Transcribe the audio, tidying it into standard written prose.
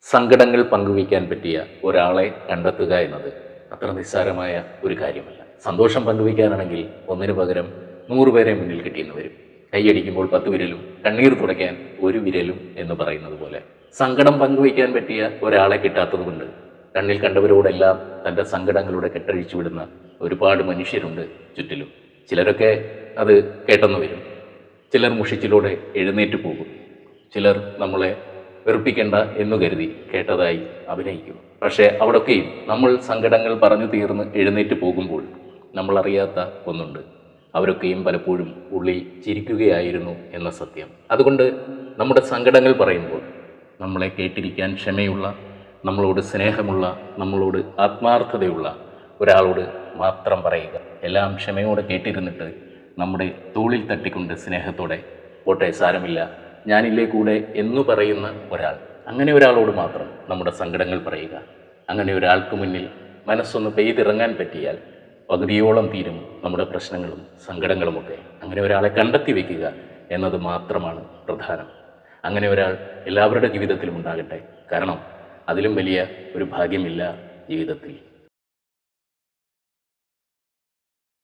സങ്കടങ്ങൾ പങ്കുവയ്ക്കാൻ പറ്റിയ ഒരാളെ കണ്ടെത്തുക എന്നത് അത്ര നിസ്സാരമായ ഒരു കാര്യമല്ല. സന്തോഷം പങ്കുവയ്ക്കാനാണെങ്കിൽ ഒന്നിനു പകരം 100 പേരെ മുന്നിൽ കിട്ടിയെന്ന് വരും. കൈയടിക്കുമ്പോൾ 10 വിരലും കണ്ണീർ തുടയ്ക്കാൻ 1 വിരലും എന്ന് പറയുന്നത് പോലെ സങ്കടം പങ്കുവയ്ക്കാൻ പറ്റിയ ഒരാളെ കിട്ടാത്തത് കൊണ്ട് കണ്ണിൽ കണ്ടവരോടെല്ലാം തൻ്റെ സങ്കടങ്ങളുടെ കെട്ടഴിച്ചു വിടുന്ന ഒരുപാട് മനുഷ്യരുണ്ട് ചുറ്റിലും. ചിലരൊക്കെ അത് കേട്ടെന്ന് വരും, ചിലർ മുഷിച്ചിലൂടെ എഴുന്നേറ്റ് പോകും, ചിലർ നമ്മളെ വെറുപ്പിക്കേണ്ട എന്നു കരുതി കേട്ടതായി അഭിനയിക്കും. പക്ഷേ അവിടൊക്കെയും നമ്മൾ സങ്കടങ്ങൾ പറഞ്ഞു തീർന്ന് എഴുന്നേറ്റ് പോകുമ്പോൾ നമ്മളറിയാത്ത ഒന്നുണ്ട്, അവരൊക്കെയും പലപ്പോഴും ഉള്ളിൽ ചിരിക്കുകയായിരുന്നു എന്ന സത്യം. അതുകൊണ്ട് നമ്മുടെ സങ്കടങ്ങൾ പറയുമ്പോൾ നമ്മളെ കേട്ടിരിക്കാൻ ക്ഷമയുള്ള, നമ്മളോട് സ്നേഹമുള്ള, നമ്മളോട് ആത്മാർത്ഥതയുള്ള ഒരാളോട് മാത്രം പറയുക. എല്ലാം ക്ഷമയോടെ കേട്ടിരുന്നിട്ട് നമ്മുടെ തോളിൽ തട്ടിക്കൊണ്ട് സ്നേഹത്തോടെ പോട്ടെ സാരമില്ല ഞാനില്ലേ കൂടെ എന്നു പറയുന്ന ഒരാൾ, അങ്ങനെ ഒരാളോട് മാത്രം നമ്മുടെ സങ്കടങ്ങൾ പറയുക. അങ്ങനെ ഒരാൾക്ക് മുന്നിൽ മനസ്സൊന്ന് പെയ്തിറങ്ങാൻ പറ്റിയാൽ പകുതിയോളം തീരും നമ്മുടെ പ്രശ്നങ്ങളും സങ്കടങ്ങളുമൊക്കെ. അങ്ങനെ ഒരാളെ കണ്ടെത്തി വയ്ക്കുക എന്നത് മാത്രമാണ് പ്രധാനം. അങ്ങനെ ഒരാൾ എല്ലാവരുടെ ജീവിതത്തിലും ഉണ്ടാകട്ടെ. കാരണം അതിലും വലിയ ഒരു ഭാഗ്യമില്ല ജീവിതത്തിൽ.